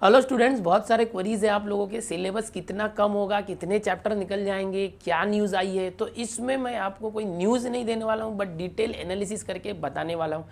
Hello students, बहुत सारे queries है आप लोगों के। सिलेबस कितना कम होगा, कितने चैप्टर निकल जाएंगे, क्या न्यूज़ आई है। तो इसमें मैं आपको कोई न्यूज़ नहीं देने वाला हूँ, बट डिटेल एनालिसिस करके बताने वाला हूँ।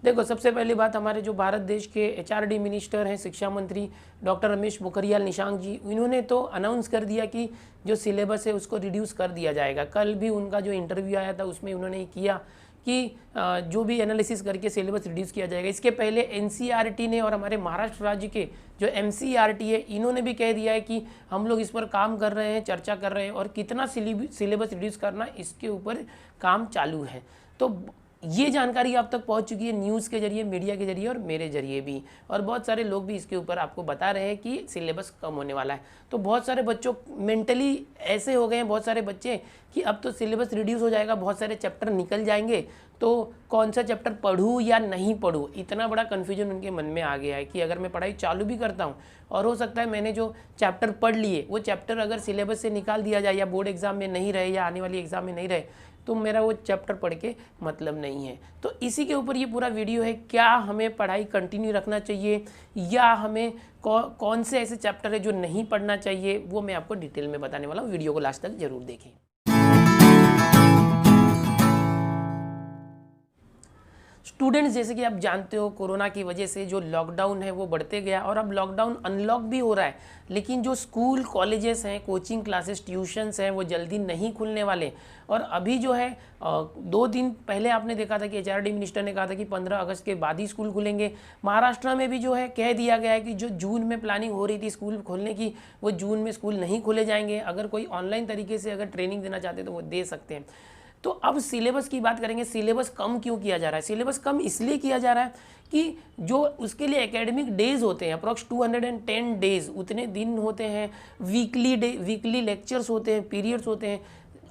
देखो, सबसे पहली बात, हमारे जो भारत देश के एचआरडी मिनिस्टर हैं, शिक्षा मंत्री डॉक्टर रमेश पोखरियाल निशंक जी, इन्होंने तो अनाउंस कर दिया कि जो सिलेबस है उसको रिड्यूस कर दिया जाएगा। कल भी उनका जो इंटरव्यू आया था उसमें उन्होंने किया कि जो भी एनालिसिस करके सिलेबस रिड्यूस किया जाएगा। इसके पहले एनसीईआरटी ने और हमारे महाराष्ट्र राज्य के जो एमसीईआरटी है, इन्होंने भी कह दिया है कि हम लोग इस पर काम कर रहे हैं, चर्चा कर रहे हैं और कितना सिलेबस रिड्यूस करना इसके ऊपर काम चालू है। तो ये जानकारी आप तक पहुंच चुकी है न्यूज़ के जरिए, मीडिया के जरिए और मेरे जरिए भी, और बहुत सारे लोग भी इसके ऊपर आपको बता रहे हैं कि सिलेबस कम होने वाला है। तो बहुत सारे बच्चों मेंटली ऐसे हो गए हैं, बहुत सारे बच्चे, कि अब तो सिलेबस रिड्यूस हो जाएगा, बहुत सारे चैप्टर निकल जाएंगे, तो कौन सा चैप्टर पढ़ूँ या नहीं पढ़ूँ, इतना बड़ा कन्फ्यूजन उनके मन में आ गया है कि अगर मैं पढ़ाई चालू भी करता हूँ और हो सकता है मैंने जो चैप्टर पढ़ लिए वो चैप्टर अगर सिलेबस से निकाल दिया जाए या बोर्ड एग्जाम में नहीं रहे या आने वाली एग्जाम में नहीं रहे, तो मेरा वो चैप्टर पढ़ के मतलब नहीं है। तो इसी के ऊपर ये पूरा वीडियो है। क्या हमें पढ़ाई कंटिन्यू रखना चाहिए या हमें कौन से ऐसे चैप्टर है जो नहीं पढ़ना चाहिए, वो मैं आपको डिटेल में बताने वाला हूँ। वीडियो को लास्ट तक जरूर देखें। स्टूडेंट्स, जैसे कि आप जानते हो, कोरोना की वजह से जो लॉकडाउन है वो बढ़ते गया और अब लॉकडाउन अनलॉक भी हो रहा है, लेकिन जो स्कूल कॉलेजेस हैं, कोचिंग क्लासेस, ट्यूशन्स हैं, वो जल्दी नहीं खुलने वाले। और अभी जो है 2 दिन पहले आपने देखा था कि एचआरडी मिनिस्टर ने कहा था कि 15 अगस्त के बाद ही स्कूल खुलेंगे। महाराष्ट्र में भी जो है कह दिया गया है कि जो जून में प्लानिंग हो रही थी स्कूल खोलने की, वो जून में स्कूल नहीं खोले जाएंगे। अगर कोई ऑनलाइन तरीके से अगर ट्रेनिंग देना चाहते तो वो दे सकते हैं। तो अब सिलेबस की बात करेंगे। सिलेबस कम क्यों किया जा रहा है? सिलेबस कम इसलिए किया जा रहा है कि जो उसके लिए एकेडमिक डेज होते हैं, अप्रॉक्स 210 डेज, उतने दिन होते हैं, वीकली लेक्चर्स होते हैं, पीरियड्स होते हैं,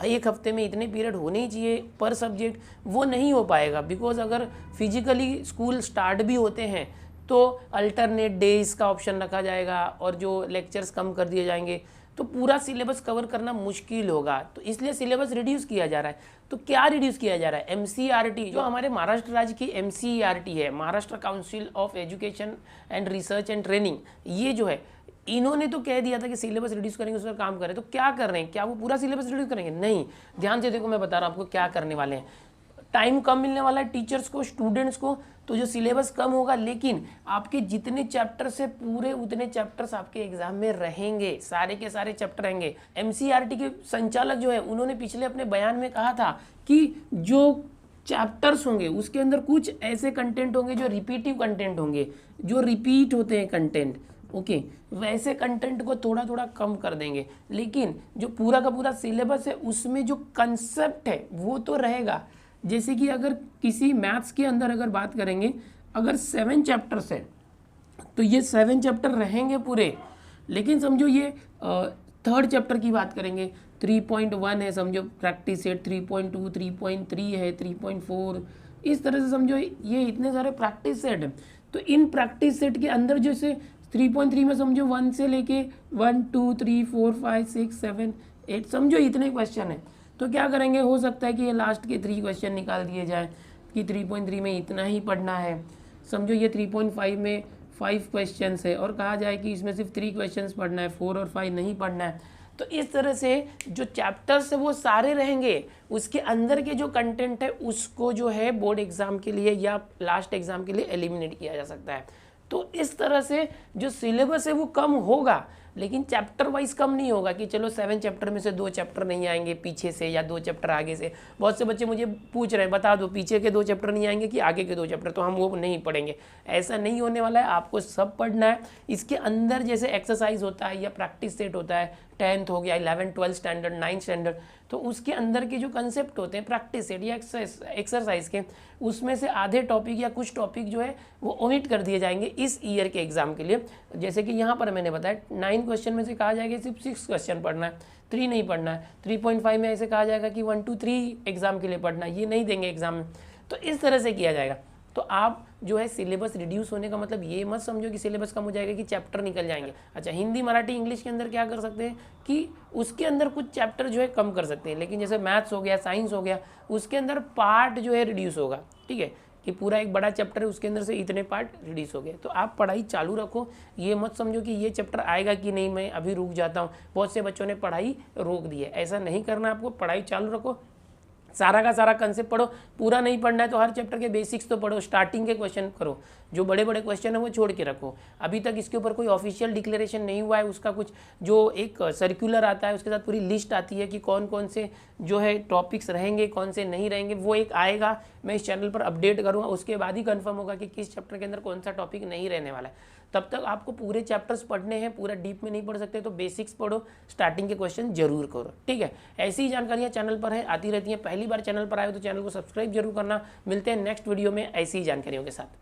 एक हफ्ते में इतने पीरियड होने ही चाहिए पर सब्जेक्ट, वो नहीं हो पाएगा। बिकॉज अगर फिजिकली स्कूल स्टार्ट भी होते हैं तो अल्टरनेट डेज का ऑप्शन रखा जाएगा और जो लेक्चर्स कम कर दिए जाएंगे, तो पूरा सिलेबस कवर करना मुश्किल होगा। तो इसलिए सिलेबस रिड्यूस किया जा रहा है। तो क्या रिड्यूस किया जा रहा है? एमसीईआरटी, जो हमारे महाराष्ट्र राज्य की एमसीईआरटी है, Maharashtra council of education and research and training, ये जो है, इन्होंने तो कह दिया था कि सिलेबस रिड्यूस करेंगे, उस पर काम करें। तो क्या कर रहे हैं? क्या वो पूरा सिलेबस रिड्यूस करेंगे? नहीं। ध्यान से देखो, मैं बता रहा हूँ आपको क्या करने वाले हैं। टाइम कम मिलने वाला है टीचर्स को, स्टूडेंट्स को, तो जो सिलेबस कम होगा, लेकिन आपके जितने चैप्टर से पूरे उतने चैप्टर्स आपके एग्जाम में रहेंगे, सारे के सारे चैप्टर रहेंगे। एमसीईआरटी के संचालक जो है, उन्होंने पिछले अपने बयान में कहा था कि जो चैप्टर्स होंगे उसके अंदर कुछ ऐसे कंटेंट होंगे जो रिपीटिव कंटेंट होंगे, जो रिपीट होते हैं कंटेंट, ओके, वैसे कंटेंट को थोड़ा थोड़ा कम कर देंगे। लेकिन जो पूरा का पूरा सिलेबस है उसमें जो कंसेप्ट है वो तो रहेगा। जैसे कि अगर किसी मैथ्स के अंदर अगर बात करेंगे, अगर 7 चैप्टर्स है तो ये 7 चैप्टर रहेंगे पूरे। लेकिन समझो ये 3rd चैप्टर की बात करेंगे, 3.1 है, समझो प्रैक्टिस सेट, 3.2, 3.3 है, 3.4, इस तरह से समझो ये इतने सारे प्रैक्टिस सेट हैं। तो इन प्रैक्टिस सेट के अंदर जैसे 3.3 में समझो 1 से लेके 1 2 3 4 5 6 7 8, समझो इतने क्वेश्चन है। तो क्या करेंगे, हो सकता है कि ये लास्ट के 3 क्वेश्चन निकाल दिए जाए कि 3.3 में इतना ही पढ़ना है। समझो ये 3.5 में 5 क्वेश्चंस है और कहा जाए कि इसमें सिर्फ 3 क्वेश्चंस पढ़ना है, 4 और 5 नहीं पढ़ना है। तो इस तरह से जो चैप्टर्स है वो सारे रहेंगे, उसके अंदर के जो कंटेंट है उसको जो है बोर्ड एग्जाम के लिए या लास्ट एग्जाम के लिए एलिमिनेट किया जा सकता है। तो इस तरह से जो सिलेबस है वो कम होगा, लेकिन चैप्टर वाइज कम नहीं होगा कि चलो 7 चैप्टर में से 2 चैप्टर नहीं आएंगे पीछे से या 2 चैप्टर आगे से। बहुत से बच्चे मुझे पूछ रहे हैं, बता दो पीछे के 2 चैप्टर नहीं आएंगे कि आगे के 2 चैप्टर, तो हम वो नहीं पढ़ेंगे। ऐसा नहीं होने वाला है, आपको सब पढ़ना है। इसके अंदर जैसे एक्सरसाइज होता है या प्रैक्टिस सेट होता है, 10th हो गया, 11, 12 स्टैंडर्ड, 9th स्टैंडर्ड, तो उसके अंदर के जो कंसेप्ट होते हैं प्रैक्टिस सेट या एक्सरसाइज के, उसमें से आधे टॉपिक या कुछ टॉपिक जो है वो ओमिट कर दिए जाएंगे इस ईयर के एग्जाम के लिए। जैसे कि यहाँ पर मैंने बताया 9 क्वेश्चन में से कहा जाएगा सिर्फ 6 क्वेश्चन पढ़ना है, 3 नहीं पढ़ना है। 3.5 में ऐसे कहा जाएगा कि 1 2 3 एग्जाम के लिए पढ़ना है, ये नहीं देंगे एग्जाम में। तो इस तरह से किया जाएगा। तो आप जो है सिलेबस रिड्यूस होने का मतलब ये मत समझो कि सिलेबस कम हो जाएगा कि चैप्टर निकल जाएंगे। अच्छा, हिंदी, मराठी, इंग्लिश के अंदर क्या कर सकते हैं कि उसके अंदर कुछ चैप्टर जो है कम कर सकते हैं, लेकिन जैसे मैथ्स हो गया, साइंस हो गया, उसके अंदर पार्ट जो है रिड्यूस होगा, ठीक है। कि पूरा एक बड़ा चैप्टर है, उसके अंदर से इतने पार्ट रिड्यूस हो गए। तो आप पढ़ाई चालू रखो, ये मत समझो कि ये चैप्टर आएगा कि नहीं, मैं अभी रुक जाता हूँ। बहुत से बच्चों ने पढ़ाई रोक दी है, ऐसा नहीं करना आपको, पढ़ाई चालू रखो, सारा का सारा कंसेप्ट पढ़ो। पूरा नहीं पढ़ना है तो हर चैप्टर के बेसिक्स तो पढ़ो, स्टार्टिंग के क्वेश्चन करो, जो बड़े बड़े क्वेश्चन है वो छोड़ के रखो। अभी तक इसके ऊपर कोई ऑफिशियल डिक्लेरेशन नहीं हुआ है, उसका कुछ जो एक सर्कुलर आता है उसके साथ पूरी लिस्ट आती है कि कौन कौन से जो है टॉपिक्स रहेंगे, कौन से नहीं रहेंगे, वो एक आएगा, मैं इस चैनल पर अपडेट करूँगा, उसके बाद ही कंफर्म होगा कि किस चैप्टर के अंदर कौन सा टॉपिक नहीं रहने वाला है। तब तक आपको पूरे चैप्टर्स पढ़ने हैं, पूरा डीप में नहीं पढ़ सकते तो बेसिक्स पढ़ो, स्टार्टिंग के क्वेश्चन जरूर करो, ठीक है। ऐसी ही जानकारियाँ चैनल पर है, आती रहती हैं। पहली बार चैनल पर आए तो चैनल को सब्सक्राइब जरूर करना। मिलते हैं नेक्स्ट वीडियो में ऐसी ही जानकारियों के साथ।